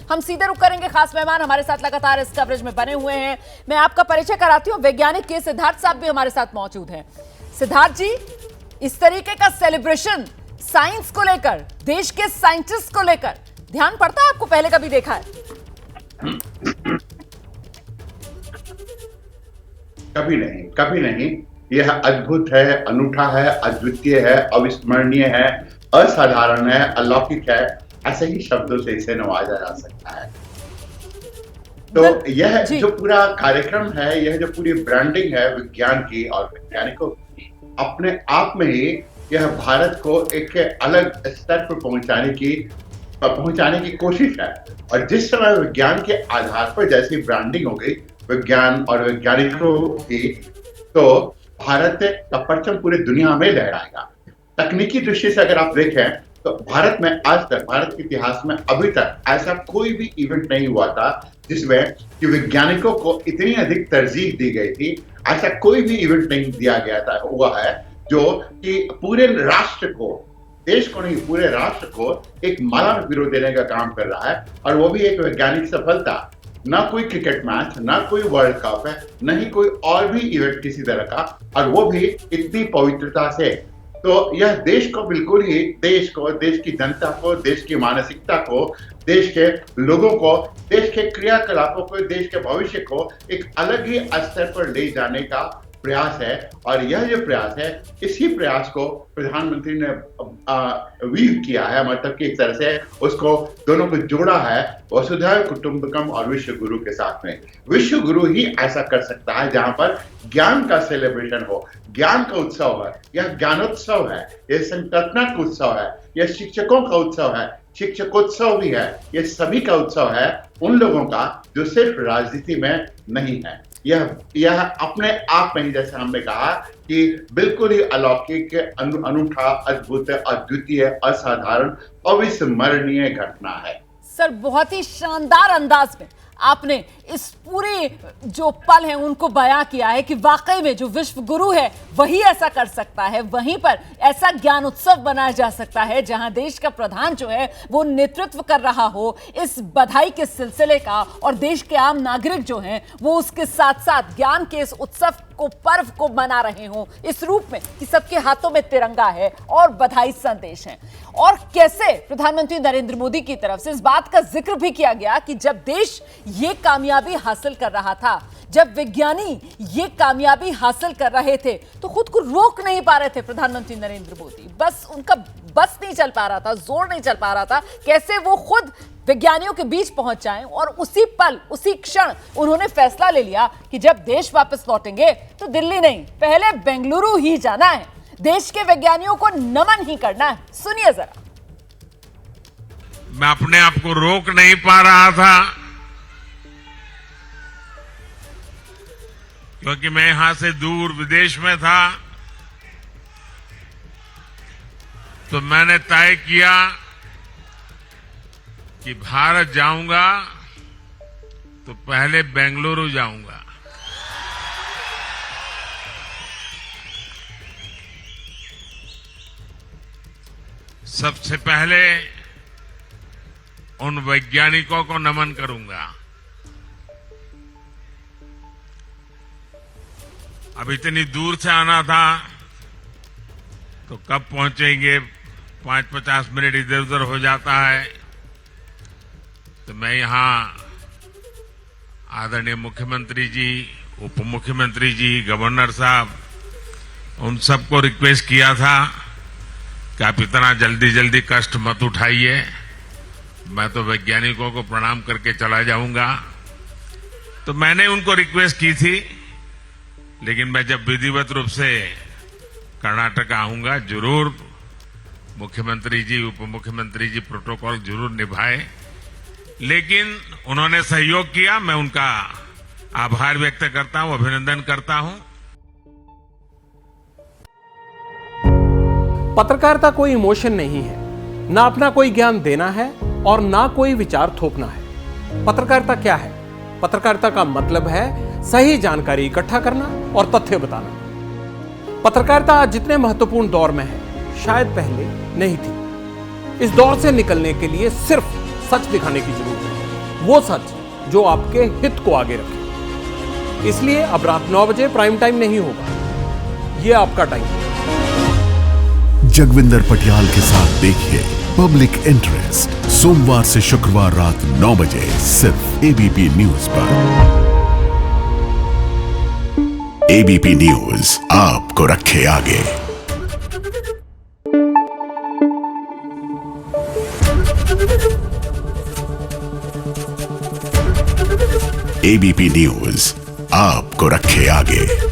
हम सीधे रुक करेंगे। खास मेहमान हमारे साथ लगातार इस कवरेज में बने हुए हैं। मैं आपका परिचय कराती हूँ। वैज्ञानिक के सिद्धार्थ साहब भी हमारे साथ मौजूद हैं। सिद्धार्थ जी, इस तरीके का सेलिब्रेशन साइंस को लेकर, देश के साइंटिस्ट को लेकर ध्यान पड़ता है आपको? पहले कभी देखा है? कभी नहीं। यह अद्भुत है, अनूठा है, अद्वितीय है, अविस्मरणीय है, असाधारण है, अलौकिक है। ऐसे ही शब्दों से इसे नवाजा जा सकता है। तो यह जो पूरा कार्यक्रम है, यह जो पूरी ब्रांडिंग है विज्ञान की और वैज्ञानिकों की, अपने आप में ही यह भारत को एक अलग स्तर पर पहुंचाने की कोशिश है। और जिस समय विज्ञान के आधार पर जैसी ब्रांडिंग हो गई विज्ञान और वैज्ञानिकों की, तो भारत का परचम पूरी दुनिया में लहराएगा। तकनीकी दृष्टि से अगर आप देखें तो भारत में आज तक, भारत के इतिहास में अभी तक ऐसा कोई भी इवेंट नहीं हुआ था जिसमें कि वैज्ञानिकों को इतनी अधिक तरजीह दी गई थी। ऐसा कोई भी इवेंट नहीं दिया गया था, हुआ है जो कि पूरे राष्ट्र को, देश को नहीं, पूरे राष्ट्र को एक माला में पिरो देने का काम कर रहा है। और वो भी एक वैज्ञानिक सफलता। ना कोई क्रिकेट मैच, ना कोई वर्ल्ड कप है, न ही कोई और भी इवेंट किसी तरह का, और वो भी इतनी पवित्रता से। तो यह देश को बिल्कुल ही, देश को, देश की जनता को, देश की मानसिकता को, देश के लोगों को, देश के क्रियाकलापों को, देश के भविष्य को एक अलग ही स्तर पर ले जाने का प्रयास है। और यह जो प्रयास है, इसी प्रयास को प्रधानमंत्री ने वीव किया है, मतलब कि एक तरह से उसको, दोनों को जोड़ा है वसुधैव कुटुंबकम और विश्व गुरु के साथ में। विश्व गुरु ही ऐसा कर सकता है जहां पर ज्ञान का सेलिब्रेशन हो, ज्ञान का उत्सव है। यह ज्ञानोत्सव है, यह संकल्पना का उत्सव है, यह शिक्षकों का उत्सव है, शिक्षकोत्सव भी है। यह सभी का उत्सव है, उन लोगों का जो सिर्फ राजनीति में नहीं है। यह अपने आप में ही, जैसे हमने कहा कि बिल्कुल ही अलौकिक, अनूठा, अद्भुत, अद्वितीय, असाधारण, अविस्मरणीय घटना है। सर, बहुत ही शानदार अंदाज में आपने इस पूरे जो पल हैं उनको बयां किया है कि वाकई में जो विश्व गुरु है वही ऐसा कर सकता है। वहीं पर ऐसा ज्ञान उत्सव बनाया जा सकता है जहां देश का प्रधान जो है वो नेतृत्व कर रहा हो इस बधाई के सिलसिले का, और देश के आम नागरिक जो हैं वो उसके साथ साथ ज्ञान के इस उत्सव को, पर्व को मना रहे हों इस रूप में कि सबके हाथों में तिरंगा है और बधाई संदेश है। और कैसे प्रधानमंत्री नरेंद्र मोदी की तरफ से इस बात का जिक्र भी किया गया कि जब देश ये कामयाबी हासिल कर रहा था, जब विज्ञानी ये कामयाबी हासिल कर रहे थे, तो खुद को रोक नहीं पा रहे थे प्रधानमंत्री नरेंद्र मोदी। बस उनका बस नहीं चल पा रहा था, जोर नहीं चल पा रहा था कैसे वो खुद विज्ञानियों के बीच पहुंच जाएं। और उसी पल, उसी क्षण उन्होंने फैसला ले लिया कि जब देश वापस लौटेंगे तो दिल्ली नहीं, पहले बेंगलुरु ही जाना है, देश के वैज्ञानिकों को नमन ही करना है। सुनिए जरा। मैं अपने आप को रोक नहीं पा रहा था, क्योंकि मैं यहां से दूर विदेश में था। तो मैंने तय किया कि भारत जाऊंगा तो पहले बेंगलुरु जाऊंगा। सबसे पहले उन वैज्ञानिकों को नमन करूंगा। अब इतनी दूर से आना था तो कब पहुंचेंगे, 5-50 मिनट इधर उधर हो जाता है। तो मैं यहां आदरणीय मुख्यमंत्री जी, उप मुख्यमंत्री जी, गवर्नर साहब, उन सबको रिक्वेस्ट किया था कि आप इतना जल्दी जल्दी कष्ट मत उठाइए, मैं तो वैज्ञानिकों को प्रणाम करके चला जाऊंगा। तो मैंने उनको रिक्वेस्ट की थी, लेकिन मैं जब विधिवत रूप से कर्नाटक आऊंगा जरूर मुख्यमंत्री जी, उप मुख्यमंत्री जी प्रोटोकॉल जरूर निभाए। लेकिन उन्होंने सहयोग किया, मैं उनका आभार व्यक्त करता हूं, अभिनंदन करता हूं। पत्रकारिता कोई इमोशन नहीं है, ना अपना कोई ज्ञान देना है और ना कोई विचार थोपना है। पत्रकारिता क्या है? पत्रकारिता का मतलब है सही जानकारी इकट्ठा करना और तथ्य बताना। पत्रकारिता आज जितने महत्वपूर्ण दौर में है शायद पहले नहीं थी। इस दौर से निकलने के लिए सिर्फ सच दिखाने की जरूरत है। वो सच जो आपके हित को आगे रखे। इसलिए अब रात 9 बजे प्राइम टाइम नहीं होगा, ये आपका टाइम है। जगविंदर पटियाल के साथ देखिए पब्लिक इंटरेस्ट सोमवार से शुक्रवार रात 9 बजे सिर्फ एबीपी न्यूज पर। एबीपी न्यूज आपको रखे आगे। एबीपी न्यूज आपको रखे आगे।